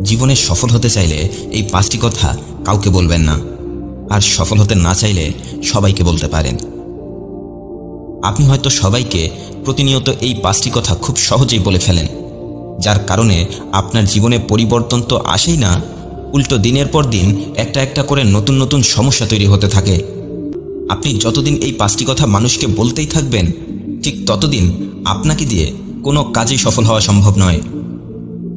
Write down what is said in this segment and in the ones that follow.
জীবনে সফল হতে চাইলে এই 5টি কথা কাউকে বলবেন না, আর সফল হতে না চাইলে সবাইকে বলতে পারেন। আপনি হয়তো সবাইকে প্রতিনিয়ত এই 5টি কথা খুব সহজেই বলে ফেলেন, যার কারণে আপনার জীবনে পরিবর্তন তো আসেই না, উল্টো দিনের পর দিন একটা একটা করে নতুন নতুন সমস্যা তৈরি হতে থাকে। আপনি যতদিন এই 5টি কথা মানুষকে বলতেই থাকবেন, ঠিক ততদিন আপনাকে দিয়ে কোনো কাজেই সফল হওয়া সম্ভব নয়।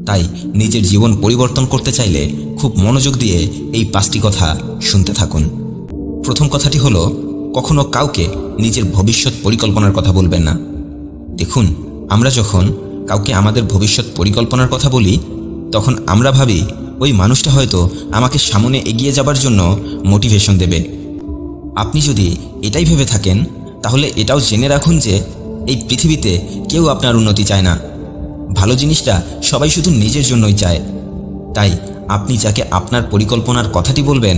তাই নিজের জীবন পরিবর্তন করতে চাইলে খুব মনোযোগ দিয়ে এই 5টি কথা শুনতে থাকুন। প্রথম কথাটি হলো, কখনো কাউকে নিজের ভবিষ্যৎ পরিকল্পনার কথা বলবেন না। দেখুন, আমরা যখন কাউকে আমাদের ভবিষ্যৎ পরিকল্পনার কথা বলি, তখন আমরা ভাবি ওই মানুষটা হয়তো আমাকে সামনে এগিয়ে যাবার জন্য মোটিভেশন দেবে। আপনি যদি এটাই ভেবে থাকেন, তাহলে এটাও জেনে রাখুন যে এই পৃথিবীতে কেউ আপনার উন্নতি চায় না। ভালো জিনিসটা সবাই শুধু নিজের জন্যই চায়। তাই আপনি যাকে আপনার পরিকল্পনার কথাটি বলবেন,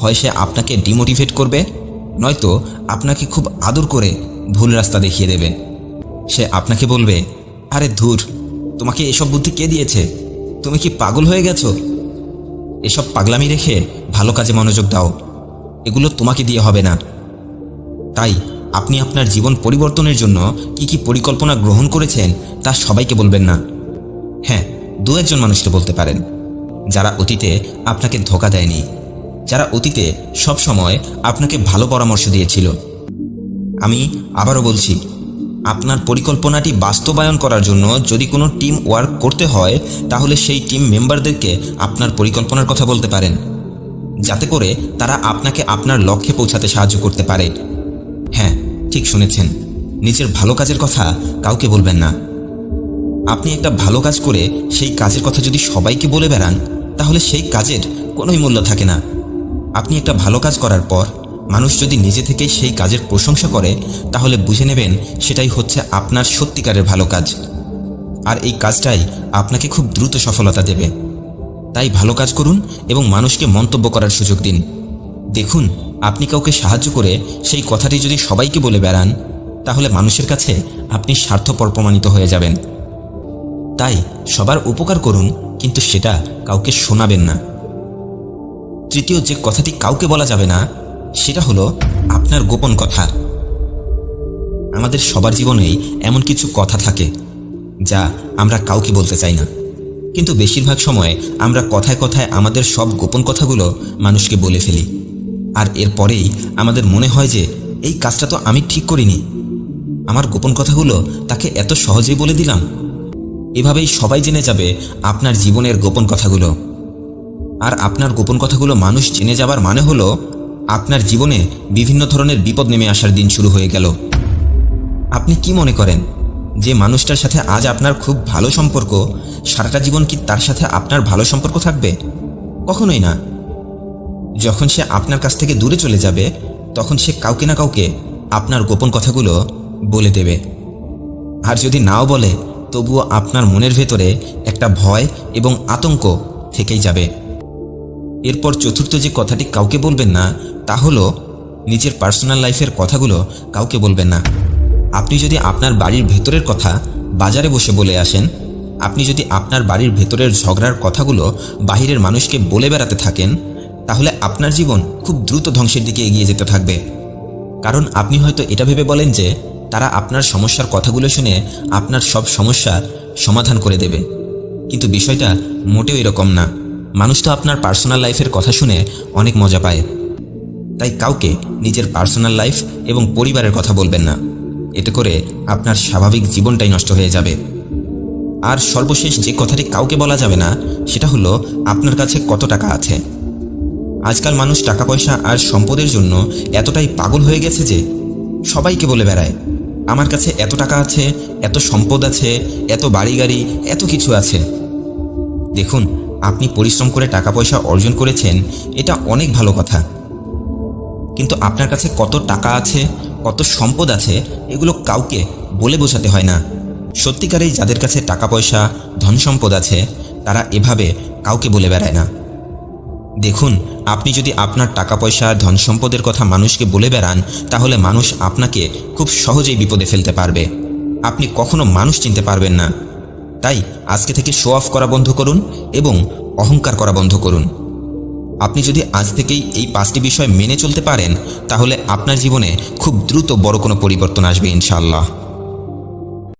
হয় সে আপনাকে ডিমোটিভেট করবে, নয়তো আপনাকে খুব আদর করে ভুল রাস্তা দেখিয়ে দেবে। সে আপনাকে বলবে, আরে ধুর, তোমাকে এসব বুদ্ধি কে দিয়েছে? তুমি কি পাগল হয়ে গেছো? এসব পাগলামি রেখে ভালো কাজে মনোযোগ দাও, এগুলো তোমাকে দিয়ে হবে না। তাই আপনি আপনার জীবন পরিবর্তনের জন্য কি পরিকল্পনা গ্রহণ করেছেন তা সবাইকে বলবেন না। হ্যাঁ, 2-1 মানুষকে বলতে পারেন, যারা অতীতে আপনাকে ধোঁকা দেয়নি, যারা অতীতে সব সময় আপনাকে ভালো পরামর্শ দিয়েছিল। আমি আবারও বলছি, আপনার পরিকল্পনাটি বাস্তবায়ন করার জন্য যদি কোনো টিম ওয়ার্ক করতে হয়, তাহলে সেই টিম মেম্বারদেরকে আপনার পরিকল্পনার কথা বলতে পারেন, যাতে করে তারা আপনাকে আপনার লক্ষ্যে পৌঁছাতে সাহায্য করতে পারে। হ্যাঁ, ঠিক শুনেছেন, নিজের ভালো কাজের কথা কাউকে বলবেন না। আপনি একটা ভালো কাজ করে সেই কাজের কথা যদি সবাইকে বলে বেড়ান, তাহলে সেই কাজের কোনোই মূল্য থাকে না। আপনি একটা ভালো কাজ করার পর মানুষ যদি নিজে থেকেই সেই কাজের প্রশংসা করে, তাহলে বুঝে নেবেন সেটাই হচ্ছে আপনার সত্যিকারের ভালো কাজ, আর এই কাজটাই আপনাকে খুব দ্রুত সফলতা দেবে। তাই ভালো কাজ করুন এবং মানুষকে মন্তব্য করার সুযোগ দিন। দেখুন, আপনি কাউকে সাহায্য করে সেই কথাটি যদি সবাইকে বলে বেড়ান, তাহলে মানুষের কাছে আপনি স্বার্থপর প্রমাণিত হয়ে যাবেন। তাই সবার উপকার করুন, কিন্তু সেটা কাউকে শোনাবেন না। তৃতীয় যে কথাটি কাউকে বলা যাবে না, সেটা হলো আপনার গোপন কথা। আমাদের সবার জীবনেই এমন কিছু কথা থাকে যা আমরা কাউকে বলতে চাই না, কিন্তু বেশিরভাগ সময় আমরা কথায় কথায় আমাদের সব গোপন কথাগুলো মানুষকে বলে ফেলি, আর এরপরেই আমাদের মনে হয় যে এই কাজটা তো আমি ঠিক করিনি, আমার গোপন কথাগুলো তাকে এত সহজেই বলে দিলাম। এভাবেই সবাই জেনে যাবে আপনার জীবনের গোপন কথাগুলো, আর আপনার গোপন কথাগুলো মানুষ জেনে যাবার মানে হলো আপনার জীবনে বিভিন্ন ধরনের বিপদ নেমে আসার দিন শুরু হয়ে গেল। আপনি কি মনে করেন যে মানুষটার সাথে আজ আপনার খুব ভালো সম্পর্ক, সারাটা জীবন কি তার সাথে আপনার ভালো সম্পর্ক থাকবে? কখনোই না। যখন সে আপনার কাছ থেকে দূরে চলে যাবে, তখন সে কাউকে না কাউকে আপনার গোপন কথাগুলো বলে দেবে। আর যদি নাও বলে, তবুও আপনার মনের ভেতরে একটা ভয় এবং আতঙ্ক থেকেই যাবে। এরপর চতুর্থ যে কথাটি কাউকে বলবেন না, তা হলো নিজের পার্সোনাল লাইফের কথাগুলো কাউকে বলবেন না। আপনি যদি আপনার বাড়ির ভেতরের কথা বাজারে বসে বলে আসেন, আপনি যদি আপনার বাড়ির ভেতরের ঝগড়ার কথাগুলো বাহিরের মানুষকে বলে বেড়াতে থাকেন, তাহলে আপনার জীবন খুব দ্রুত ধ্বংসের দিকে এগিয়ে যেতে থাকবে। কারণ আপনি হয়তো এটা ভেবে বলেন যে তারা আপনার সমস্যার কথাগুলো শুনে আপনার সব সমস্যার সমাধান করে দেবে, কিন্তু বিষয়টা মোটেও এরকম না। মানুষ তো আপনার পার্সোনাল লাইফের কথা শুনে অনেক মজা পায়। তাই কাউকে নিজের পার্সোনাল লাইফ এবং পরিবারের কথা বলবেন না, এতে করে আপনার স্বাভাবিক জীবনটাই নষ্ট হয়ে যাবে। আর সর্বশেষ যে কথাটি কাউকে বলা যাবে না, সেটা হলো আপনার কাছে কত টাকা আছে। আজকাল মানুষ টাকা পয়সা আর সম্পদের জন্য এতটাই পাগল হয়ে গেছে যে সবাইকে বলে বেড়ায়, আমার কাছে এত টাকা আছে, এত সম্পদ আছে, এত বাড়ি গাড়ি, এত কিছু আছে। দেখুন, আপনি পরিশ্রম করে টাকা পয়সা অর্জন করেছেন, এটা অনেক ভালো কথা, কিন্তু আপনার কাছে কত টাকা আছে, কত সম্পদ আছে, এগুলো কাউকে বলে বোঝাতে হয় না। সত্যিকারেই যাদের কাছে টাকা পয়সা, ধন সম্পদ আছে, তারা এভাবে কাউকে বলে বেড়ায় না। দেখুন, আপনি যদি আপনার টাকা পয়সা, ধন সম্পদের কথা মানুষকে বলে বেড়ান, তাহলে মানুষ আপনাকে খুব সহজেই বিপদে ফেলতে পারবে। আপনি কখনো মানুষ চিনতে পারবেন না। তাই আজকে থেকে শো অফ করা বন্ধ করুন এবং অহংকার করা বন্ধ করুন। আপনি যদি আজ থেকেই এই 5টি বিষয় মেনে চলতে পারেন, তাহলে আপনার জীবনে খুব দ্রুত বড় কোনো পরিবর্তন আসবে ইনশাআল্লাহ।